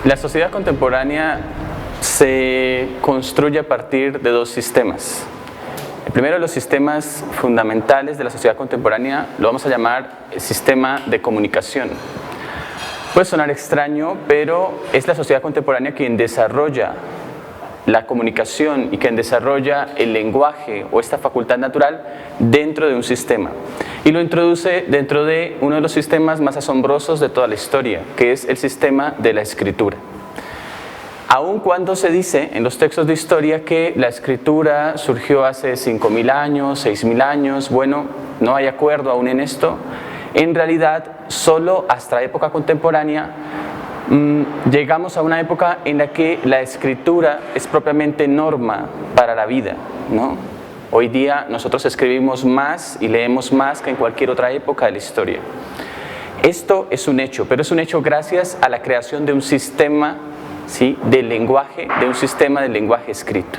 La sociedad contemporánea se construye a partir de dos sistemas. El primero de los sistemas fundamentales de la sociedad contemporánea lo vamos a llamar el sistema de comunicación. Puede sonar extraño, pero es la sociedad contemporánea quien desarrolla la comunicación y quien desarrolla el lenguaje o esta facultad natural dentro de un sistema. Y lo introduce dentro de uno de los sistemas más asombrosos de toda la historia, que es el sistema de la escritura. Aun cuando se dice en los textos de historia que la escritura surgió hace 5.000 años, 6.000 años, bueno, no hay acuerdo aún en esto, en realidad solo hasta la época contemporánea llegamos a una época en la que la escritura es propiamente norma para la vida, ¿no? Hoy día nosotros escribimos más y leemos más que en cualquier otra época de la historia. Esto es un hecho, pero es un hecho gracias a la creación de un sistema, ¿sí?, del lenguaje, de un sistema del lenguaje escrito.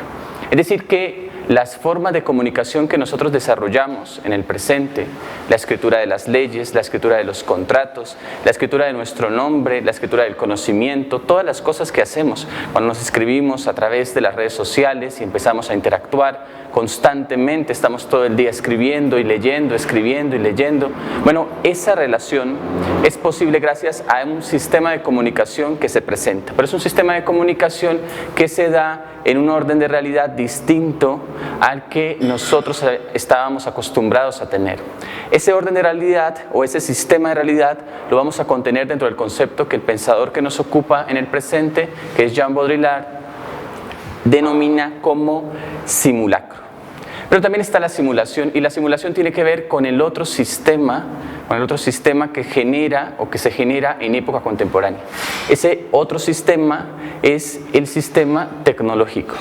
Es decir, que las formas de comunicación que nosotros desarrollamos en el presente, la escritura de las leyes, la escritura de los contratos, la escritura de nuestro nombre, la escritura del conocimiento, todas las cosas que hacemos cuando nos escribimos a través de las redes sociales y empezamos a interactuar constantemente, estamos todo el día escribiendo y leyendo, escribiendo y leyendo. Bueno, esa relación es posible gracias a un sistema de comunicación que se presenta, pero es un sistema de comunicación que se da en un orden de realidad distinto al que nosotros estábamos acostumbrados a tener. Ese orden de realidad o ese sistema de realidad lo vamos a contener dentro del concepto que el pensador que nos ocupa en el presente, que es Jean Baudrillard, denomina como simulacro. Pero también está la simulación, y la simulación tiene que ver con el otro sistema que genera o que se genera en época contemporánea. Ese otro sistema es el sistema tecnológico.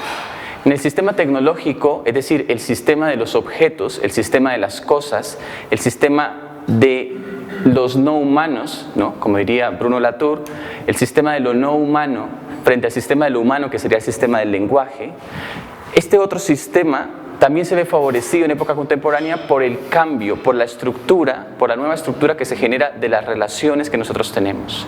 En el sistema tecnológico, es decir, el sistema de los objetos, el sistema de las cosas, el sistema de los no humanos, ¿no?, como diría Bruno Latour, el sistema de lo no humano frente al sistema de lo humano, que sería el sistema del lenguaje, este otro sistema también se ve favorecido en época contemporánea por el cambio, por la estructura, por la nueva estructura que se genera de las relaciones que nosotros tenemos.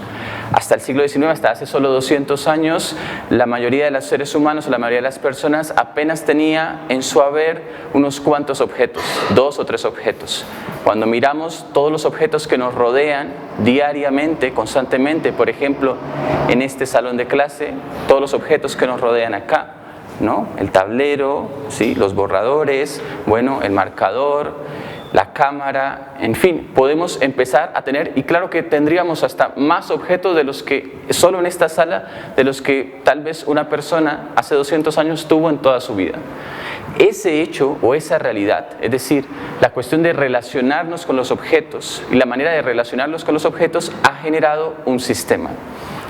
Hasta el siglo XIX, hasta hace solo 200 años, la mayoría de los seres humanos o la mayoría de las personas apenas tenía en su haber unos cuantos objetos, 2 o 3 objetos. Cuando miramos todos los objetos que nos rodean diariamente, constantemente, por ejemplo, en este salón de clase, todos los objetos que nos rodean acá, ¿no?, el tablero, ¿sí?, los borradores, bueno, el marcador, la cámara, en fin, podemos empezar a tener, y claro que tendríamos hasta más objetos de los que, solo en esta sala, de los que tal vez una persona hace 200 años tuvo en toda su vida. Ese hecho o esa realidad, es decir, la cuestión de relacionarnos con los objetos y la manera de relacionarnos con los objetos ha generado un sistema.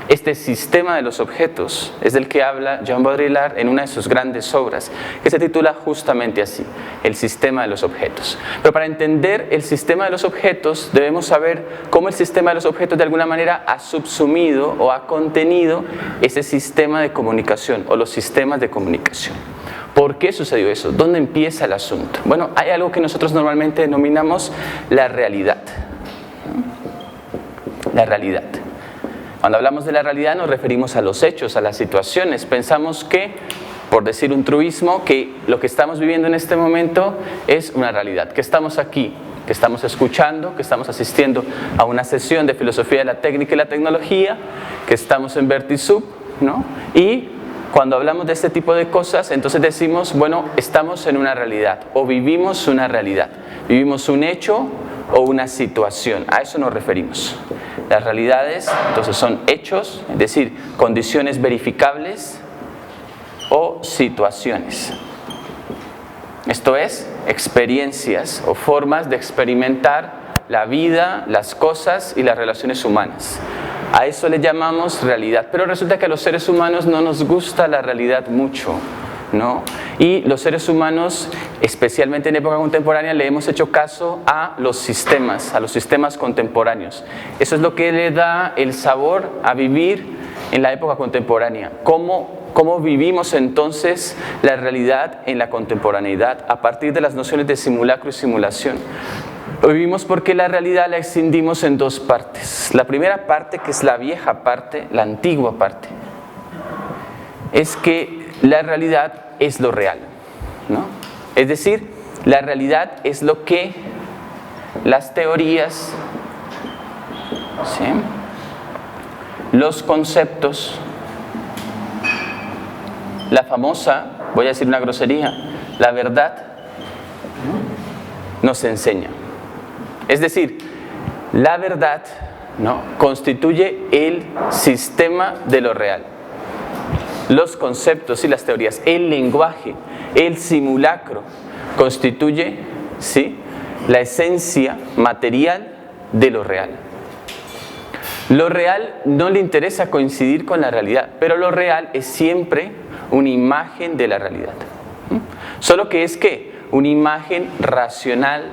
Este sistema de los objetos es del que habla Jean Baudrillard en una de sus grandes obras, que se titula justamente así, El sistema de los objetos. Pero para entender el sistema de los objetos debemos saber cómo el sistema de los objetos de alguna manera ha subsumido o ha contenido ese sistema de comunicación o los sistemas de comunicación. ¿Por qué sucedió eso? ¿Dónde empieza el asunto? Bueno, hay algo que nosotros normalmente denominamos la realidad. La realidad. Cuando hablamos de la realidad nos referimos a los hechos, a las situaciones. Pensamos que, por decir un truismo, que lo que estamos viviendo en este momento es una realidad, que estamos aquí, que estamos escuchando, que estamos asistiendo a una sesión de filosofía de la técnica y la tecnología, que estamos en Vertisub, ¿no? Y cuando hablamos de este tipo de cosas, entonces decimos, bueno, estamos en una realidad o vivimos una realidad, vivimos un hecho o una situación, a eso nos referimos. Las realidades, entonces, son hechos, es decir, condiciones verificables o situaciones. Esto es, experiencias o formas de experimentar la vida, las cosas y las relaciones humanas. A eso le llamamos realidad, pero resulta que a los seres humanos no nos gusta la realidad mucho, ¿no? Y los seres humanos, especialmente en época contemporánea, le hemos hecho caso a los sistemas contemporáneos. Eso es lo que le da el sabor a vivir en la época contemporánea. ¿Cómo vivimos entonces la realidad en la contemporaneidad a partir de las nociones de simulacro y simulación? Lo vivimos porque la realidad la escindimos en dos partes. La primera parte, que es la vieja parte, la antigua parte, es que la realidad es lo real, ¿no? Es decir, la realidad es lo que las teorías, ¿sí?, los conceptos, la famosa, voy a decir una grosería, la verdad, nos enseña. Es decir, la verdad, ¿no?, constituye el sistema de lo real. Los conceptos y las teorías, el lenguaje, el simulacro, constituye, ¿sí?, la esencia material de lo real. Lo real no le interesa coincidir con la realidad, pero lo real es siempre una imagen de la realidad. Solo que es que una imagen racional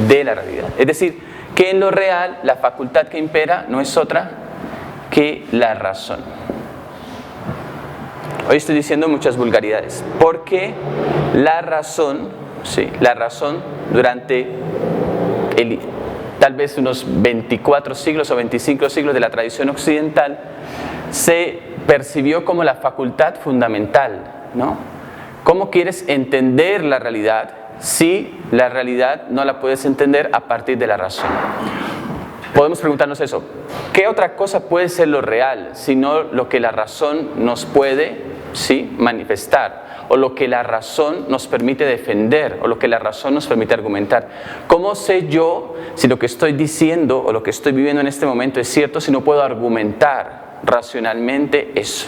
de la realidad. Es decir, que en lo real la facultad que impera no es otra que la razón. Hoy estoy diciendo muchas vulgaridades, porque la razón, sí, la razón durante tal vez unos 24 siglos o 25 siglos de la tradición occidental se percibió como la facultad fundamental, ¿no? ¿Cómo quieres entender la realidad si la realidad no la puedes entender a partir de la razón? Podemos preguntarnos eso. ¿Qué otra cosa puede ser lo real, sino lo que la razón nos puede, sí, manifestar? O lo que la razón nos permite defender, o lo que la razón nos permite argumentar. ¿Cómo sé yo si lo que estoy diciendo o lo que estoy viviendo en este momento es cierto si no puedo argumentar racionalmente eso?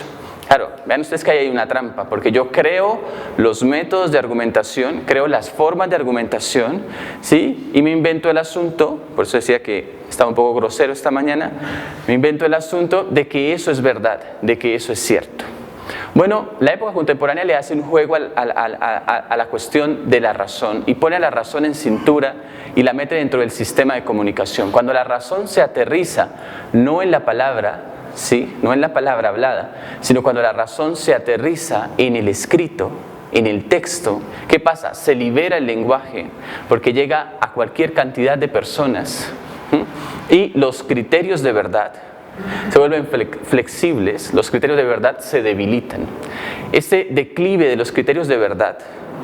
Claro, vean ustedes que ahí hay una trampa, porque yo creo los métodos de argumentación, creo las formas de argumentación, ¿sí?, y me invento el asunto, por eso decía que estaba un poco grosero esta mañana, me invento el asunto de que eso es verdad, de que eso es cierto. Bueno, la época contemporánea le hace un juego a la cuestión de la razón y pone a la razón en cintura y la mete dentro del sistema de comunicación. Cuando la razón se aterriza no en la palabra, ¿sí?, no en la palabra hablada, sino cuando la razón se aterriza en el escrito, en el texto, ¿qué pasa? Se libera el lenguaje porque llega a cualquier cantidad de personas, y los criterios de verdad se vuelven flexibles, los criterios de verdad se debilitan. Ese declive de los criterios de verdad,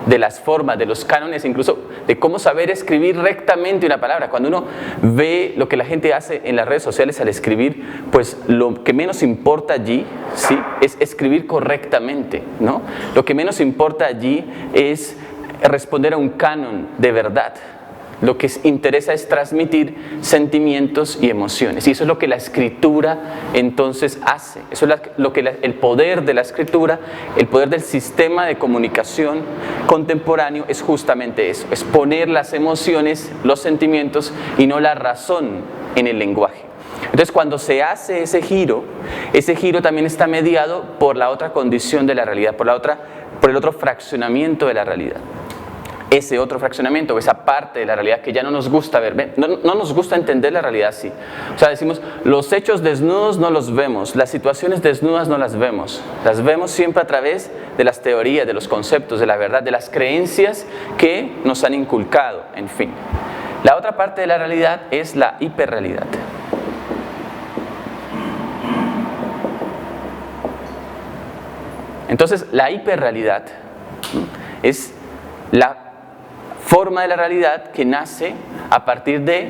de las formas, de los cánones, incluso de cómo saber escribir rectamente una palabra. Cuando uno ve lo que la gente hace en las redes sociales al escribir, pues lo que menos importa allí, ¿sí?, es escribir correctamente, ¿no? Lo que menos importa allí es responder a un canon de verdad. Lo que interesa es transmitir sentimientos y emociones. Y eso es lo que la escritura entonces hace. Eso es lo que el poder de la escritura, el poder del sistema de comunicación contemporáneo es justamente eso. Es poner las emociones, los sentimientos y no la razón en el lenguaje. Entonces cuando se hace ese giro también está mediado por la otra condición de la realidad, por el otro fraccionamiento de la realidad. Ese otro fraccionamiento, esa parte de la realidad que ya no nos gusta ver, no nos gusta entender la realidad así. O sea, decimos, los hechos desnudos no los vemos, las situaciones desnudas no las vemos siempre a través de las teorías, de los conceptos, de la verdad, de las creencias que nos han inculcado, en fin. La otra parte de la realidad es la hiperrealidad. Entonces, la hiperrealidad es la forma de la realidad que nace a partir de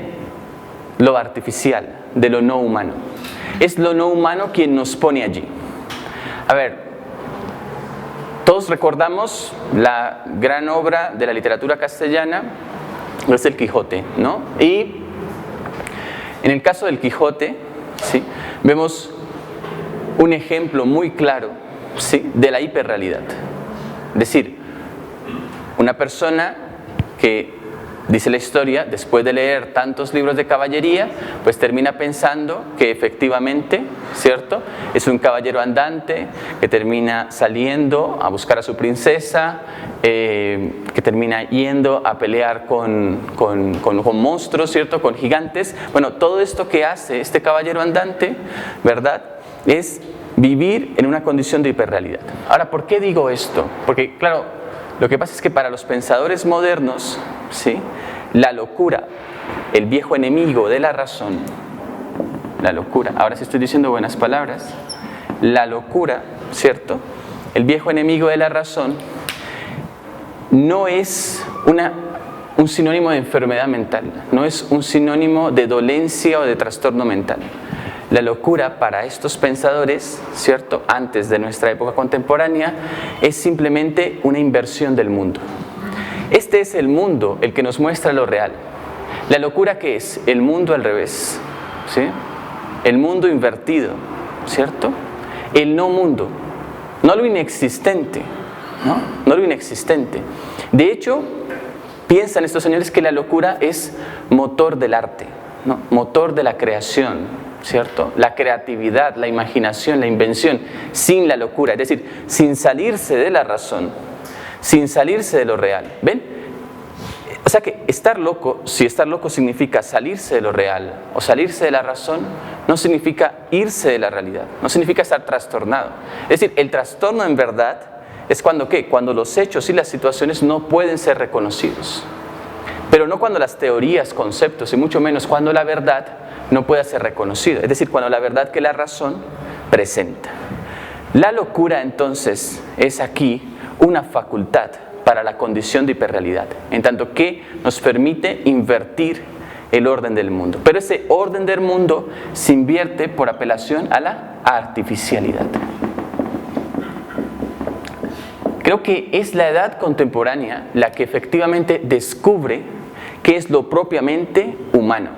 lo artificial, de lo no humano. Es lo no humano quien nos pone allí. A ver, todos recordamos la gran obra de la literatura castellana, es el Quijote, ¿no? Y en el caso del Quijote, ¿sí?, vemos un ejemplo muy claro, ¿sí?, de la hiperrealidad. Es decir, una persona que, dice la historia, después de leer tantos libros de caballería, pues termina pensando que efectivamente, ¿cierto?, es un caballero andante, que termina saliendo a buscar a su princesa, que termina yendo a pelear con monstruos, ¿cierto?, con gigantes. Bueno, todo esto que hace este caballero andante, ¿verdad?, es vivir en una condición de hiperrealidad. Ahora, ¿por qué digo esto? Porque, claro, lo que pasa es que para los pensadores modernos, ¿sí?, la locura, el viejo enemigo de la razón, la locura, ahora sí estoy diciendo buenas palabras, la locura, ¿cierto?, el viejo enemigo de la razón, no es un sinónimo de enfermedad mental, no es un sinónimo de dolencia o de trastorno mental. La locura para estos pensadores, ¿cierto?, antes de nuestra época contemporánea, es simplemente una inversión del mundo. Este es el mundo el que nos muestra lo real. La locura, ¿qué es? El mundo al revés, ¿sí? El mundo invertido, ¿cierto? El no mundo, no lo inexistente, ¿no? No lo inexistente. De hecho, piensan estos señores que la locura es motor del arte, ¿no? Motor de la creación, ¿cierto? La creatividad, la imaginación, la invención, sin la locura, es decir, sin salirse de la razón, sin salirse de lo real. ¿Ven? O sea que estar loco, si estar loco significa salirse de lo real o salirse de la razón, no significa irse de la realidad, no significa estar trastornado. Es decir, el trastorno en verdad es cuando ¿qué? Cuando los hechos y las situaciones no pueden ser reconocidos. Pero no cuando las teorías, conceptos y mucho menos cuando la verdad no pueda ser reconocida. Es decir, cuando la verdad que la razón presenta. La locura entonces es aquí una facultad para la condición de hiperrealidad, en tanto que nos permite invertir el orden del mundo. Pero ese orden del mundo se invierte por apelación a la artificialidad. Creo que es la edad contemporánea la que efectivamente descubre qué es lo propiamente humano,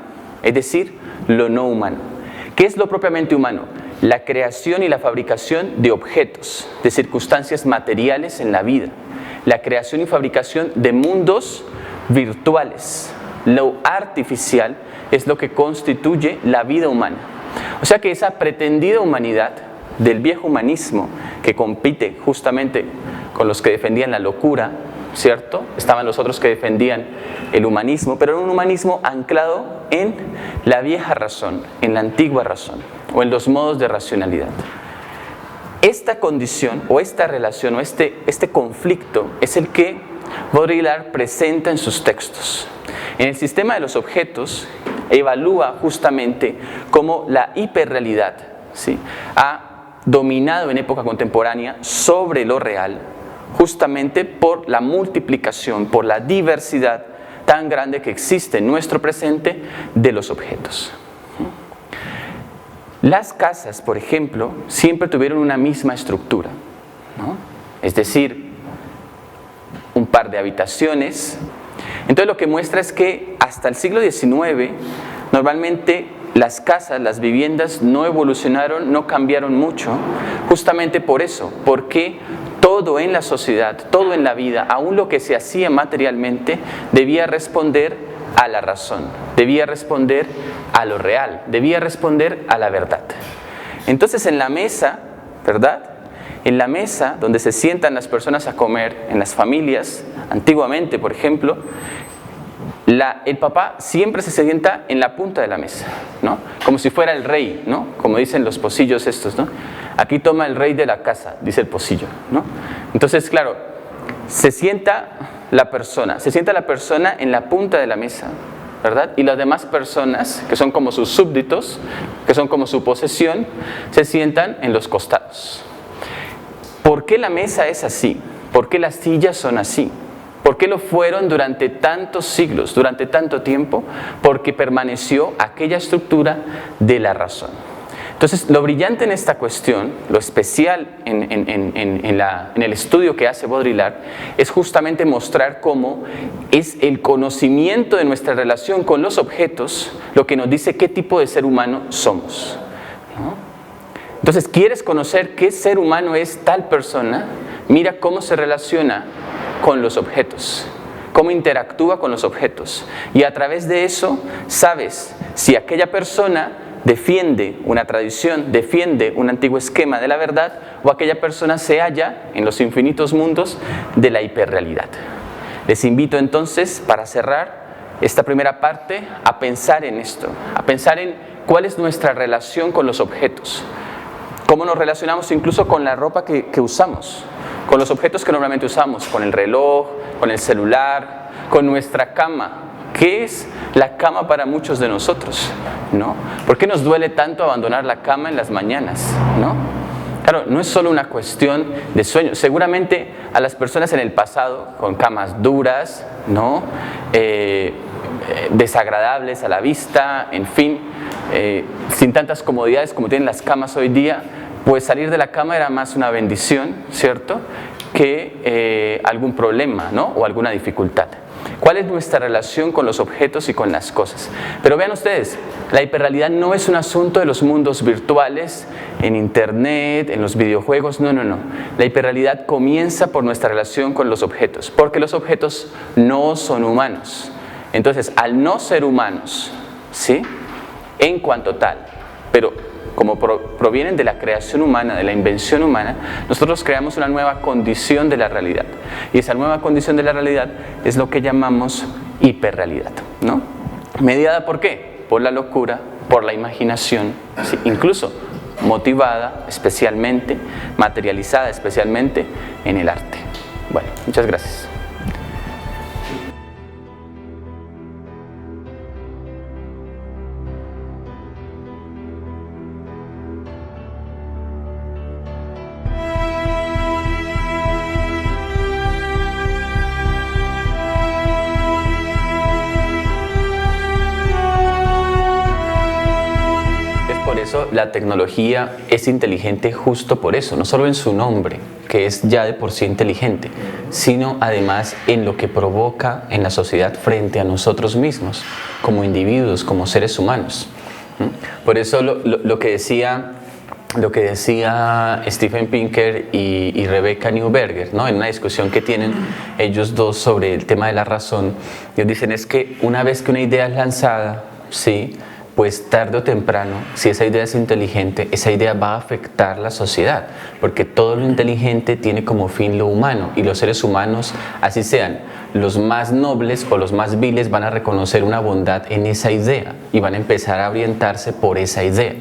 es decir, lo no humano. ¿Qué es lo propiamente humano? La creación y la fabricación de objetos, de circunstancias materiales en la vida. La creación y fabricación de mundos virtuales. Lo artificial es lo que constituye la vida humana. O sea que esa pretendida humanidad del viejo humanismo que compite justamente con los que defendían la locura, ¿cierto? Estaban los otros que defendían el humanismo, pero era un humanismo anclado en la vieja razón, en la antigua razón o en los modos de racionalidad. Esta condición o esta relación o este conflicto es el que Baudrillard presenta en sus textos. En el sistema de los objetos evalúa justamente cómo la hiperrealidad, ¿sí?, ha dominado en época contemporánea sobre lo real, justamente por la multiplicación, por la diversidad tan grande que existe en nuestro presente de los objetos. Las casas, por ejemplo, siempre tuvieron una misma estructura, ¿no? Es decir, un par de habitaciones. Entonces lo que muestra es que hasta el siglo XIX, normalmente las casas, las viviendas no evolucionaron, no cambiaron mucho, justamente por eso, porque todo en la sociedad, todo en la vida, aún lo que se hacía materialmente, debía responder a la razón, debía responder a lo real, debía responder a la verdad. Entonces en la mesa, ¿verdad? En la mesa donde se sientan las personas a comer, en las familias, antiguamente por ejemplo, el papá siempre se sienta en la punta de la mesa, ¿no? Como si fuera el rey, ¿no? Como dicen los pocillos estos, ¿no? Aquí toma el rey de la casa, dice el pocillo, ¿no? Entonces, claro, se sienta la persona en la punta de la mesa, ¿verdad? Y las demás personas, que son como sus súbditos, que son como su posesión, se sientan en los costados. ¿Por qué la mesa es así? ¿Por qué las sillas son así? ¿Por qué lo fueron durante tantos siglos, durante tanto tiempo? Porque permaneció aquella estructura de la razón. Entonces, lo brillante en esta cuestión, lo especial en el estudio que hace Baudrillard, es justamente mostrar cómo es el conocimiento de nuestra relación con los objetos lo que nos dice qué tipo de ser humano somos, ¿no? Entonces, ¿quieres conocer qué ser humano es tal persona? Mira cómo se relaciona con los objetos, cómo interactúa con los objetos. Y a través de eso sabes si aquella persona defiende una tradición, defiende un antiguo esquema de la verdad, o aquella persona se halla en los infinitos mundos de la hiperrealidad. Les invito entonces, para cerrar esta primera parte, a pensar en esto, a pensar en cuál es nuestra relación con los objetos, cómo nos relacionamos incluso con la ropa que usamos, con los objetos que normalmente usamos, con el reloj, con el celular, con nuestra cama. ¿Qué es la cama para muchos de nosotros? ¿No? ¿Por qué nos duele tanto abandonar la cama en las mañanas? ¿No? Claro, no es solo una cuestión de sueño. Seguramente a las personas en el pasado, con camas duras, ¿no? Desagradables a la vista, en fin, sin tantas comodidades como tienen las camas hoy día, pues salir de la cama era más una bendición, ¿cierto?, que algún problema, ¿no?, o alguna dificultad. ¿Cuál es nuestra relación con los objetos y con las cosas? Pero vean ustedes, la hiperrealidad no es un asunto de los mundos virtuales, en internet, en los videojuegos, no. La hiperrealidad comienza por nuestra relación con los objetos, porque los objetos no son humanos. Entonces, al no ser humanos, ¿sí?, en cuanto tal, pero como provienen de la creación humana, de la invención humana, nosotros creamos una nueva condición de la realidad. Y esa nueva condición de la realidad es lo que llamamos hiperrealidad, ¿no? ¿Mediada por qué? Por la locura, por la imaginación, ¿sí?, incluso motivada especialmente, materializada especialmente en el arte. Bueno, muchas gracias. Por eso la tecnología es inteligente justo por eso, no solo en su nombre, que es ya de por sí inteligente, sino además en lo que provoca en la sociedad frente a nosotros mismos, como individuos, como seres humanos. Por eso lo que decía Steven Pinker y Rebecca Neuberger, ¿no?, en una discusión que tienen ellos dos sobre el tema de la razón, ellos dicen es que una vez que una idea es lanzada, ¿sí?, pues tarde o temprano, si esa idea es inteligente, esa idea va a afectar la sociedad, porque todo lo inteligente tiene como fin lo humano, y los seres humanos, así sean los más nobles o los más viles, van a reconocer una bondad en esa idea y van a empezar a orientarse por esa idea.